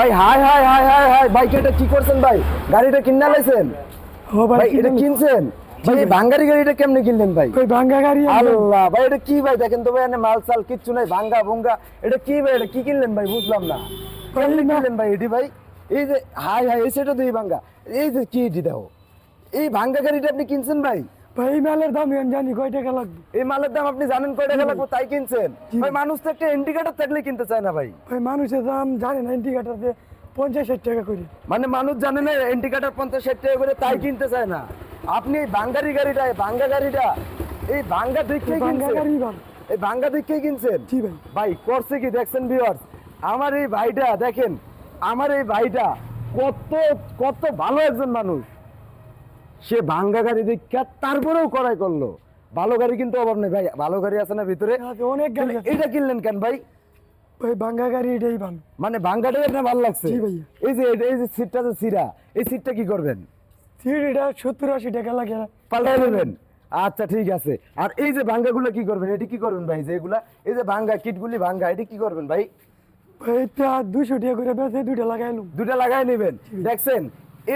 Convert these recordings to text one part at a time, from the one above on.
ভাই high high high high high ভাই এটা কি করছেন ভাই? গাড়িটা কিনা লাইছেন? ও ভাই এটা কিনছেন? ভাই এই ভাঙ্গারি গাড়িটা কেমনে কিনলেন ভাই? ওই ভাঙ্গা গাড়ি আল্লাহ ভাই এটা কি ভাই? দেখেন তো ভাই এনে মাল সাল কিচ্ছু নাই, ভাঙ্গা ভুঙ্গা। এটা কি ভাই? এটা কি কিনলেন ভাই? বুঝলাম না কেমনে কিনলেন ভাই এটি ভাই? এই যে হাই হাই এই সেটা দুই ভাঙ্গা, এই যে কি এটি দাও, এই ভাঙ্গা গাড়িটা আপনি কিনছেন ভাই? ভাই এই মালের দাম আমি জানি কয় টাকা লাগবে। এই মালের দাম আপনি জানেন কয় টাকা লাগবে তাই কিনছেন? ভাই মানুষ তো একটা ইন্ডিকেটর থাকলে কিনতে চায় না ভাই। ভাই মানুষের দাম জানে না, ইন্ডিকেটার দিয়ে 50-60 টাকা করে। মানে মানুষ জানে না ইন্ডিকেটর 50-60 টাকা করে তাই কিনতে চায় না। আপনি এই ভাঙ্গারি গাড়িটা, এই ভাঙ্গা গাড়িটা, এই ভাঙ্গা দেখে ভাঙ্গা কিনছেন? গাড়ি ভালো। এই ভাঙ্গা দেখে কিনছেন? জি ভাই। ভাই করছে কি দেখছেন ভিউয়ার্স? আমার এই ভাইটা দেখেন, আমার এই ভাইটা কত কত ভালো একজন মানুষ। সে ভাঙ্গা গাড়ি দেখে তারপরেও করাই করলো। ভালো গাড়ি কিন্তু অভাব নেই ভাই, ভালো গাড়ি আছে না ভিতরে? অনেক গাড়ি আছে। এটা কিনলেন কেন ভাই? ভাই ভাঙ্গা গাড়ি এটাই ভালো। মানে ভাঙ্গাটাই আপনার ভালো লাগছে? জি ভাইয়া। এই যে সিটটা যে ছিঁড়া, এই সিটটা কি করবেন? এটা 70-80 টাকা লাগে। পাল্টাই নেবেন? আচ্ছা ঠিক আছে। আর এই যে ভাঙ্গাগুলো কি করবেন? এটি কি করবেন ভাই? যে এগুলা এই যে ভাঙ্গা কিটগুলি ভাঙ্গা, এটি কি করবেন ভাই? ভাই এটা 200 টাকা করে বেচে দুইটা লাগাইলুম। দুটা লাগাই নেবেন। দেখছেন,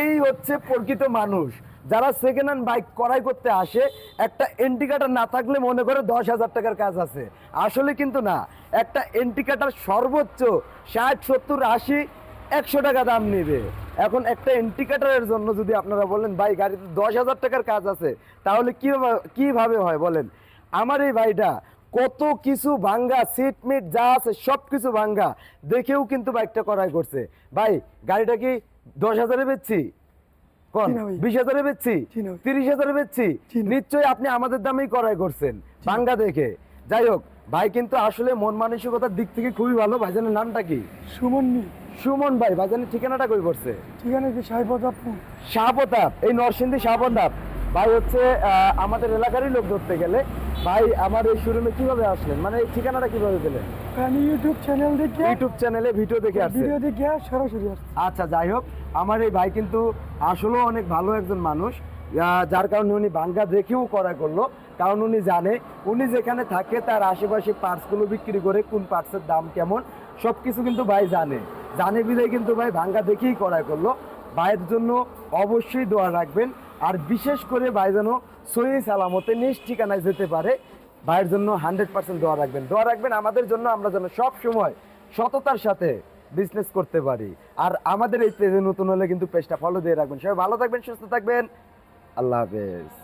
এই হচ্ছে প্রকৃত মানুষ। যারা সেকেন্ড হ্যান্ড বাইক ক্রয় করতে আসে, একটা ইন্ডিকেটর না থাকলে মনে করে 10,000 টাকার কাজ আছে। আসলে কিন্তু না, একটা ইন্ডিকেটর সর্বোচ্চ 60, 70, 80, 100 টাকা দাম নেবে। এখন একটা ইন্ডিকেটরের জন্য যদি আপনারা বলেন ভাই গাড়িতে 10,000 টাকার কাজ আছে, তাহলে কিভাবে হয় বলেন? আমার এই ভাইটা কত কিছু ভাঙ্গা, সিট মিট যা আছে সব কিছু ভাঙ্গা দেখেও কিন্তু বাইকটা ক্রয় করছে। ভাই গাড়িটা কি 10,000-এ বেচছি? কোন 20,000-এ বেচছি? 30,000-এ বেচছি? নিশ্চয়ই আপনি আমাদের দামেই ক্রয় করছেন ভাঙ্গা দেখে। যাই হোক, ভাই কিন্তু আসলে মন মানসিকতার দিক থেকে খুবই ভালো। ভাইজানের নামটা কি? সুমন মি। সুমন ভাই। ভাইজানের ঠিকানাটা কই পড়ছে? ঠিকানা কি শাহপ্রতাপপুর? শাহপ্রতাপ, এই নরসিংদী শাহপ্রতাপ। ভাই হচ্ছে আমাদের এলাকারই লোক ধরতে গেলে। ভাই আমার এই শোরুমে কিভাবে আসলেন, মানে এই ঠিকানাটা কিভাবে পেলেন? আমি ইউটিউব চ্যানেল দেখে, ইউটিউব চ্যানেলে ভিডিও দেখে আসছেন? ভিডিও দেখে সরাসরি আসছি। আচ্ছা যাই হোক, আমার এই ভাই কিন্তু আসলেও অনেক ভালো একজন মানুষ, যার কারণে উনি ভাঙ্গা দেখেও ক্রয় করলো। কারণ উনি জানে উনি যেখানে থাকে তার আশেপাশে পার্টসগুলো বিক্রি করে কোন পার্টসের দাম কেমন সব কিছু কিন্তু ভাই জানে বিধায় কিন্তু ভাই ভাঙ্গা দেখেই ক্রয় করলো। ভাইয়ের জন্য অবশ্যই দোয়া রাখবেন। আর বিশেষ করে ভাই যেন সহি সালামতে নিজ ঠিকানায় যেতে পারে, ভাইয়ের জন্য 100% দোয়া রাখবেন আমাদের জন্য, আমরা যেন সব সময় সততার সাথে বিজনেস করতে পারি। আর আমাদের এই পেজে নতুন হলে কিন্তু পেজটা ফলো দিয়ে রাখবেন। সবাই ভালো থাকবেন, সুস্থ থাকবেন। আল্লাহ হাফেজ।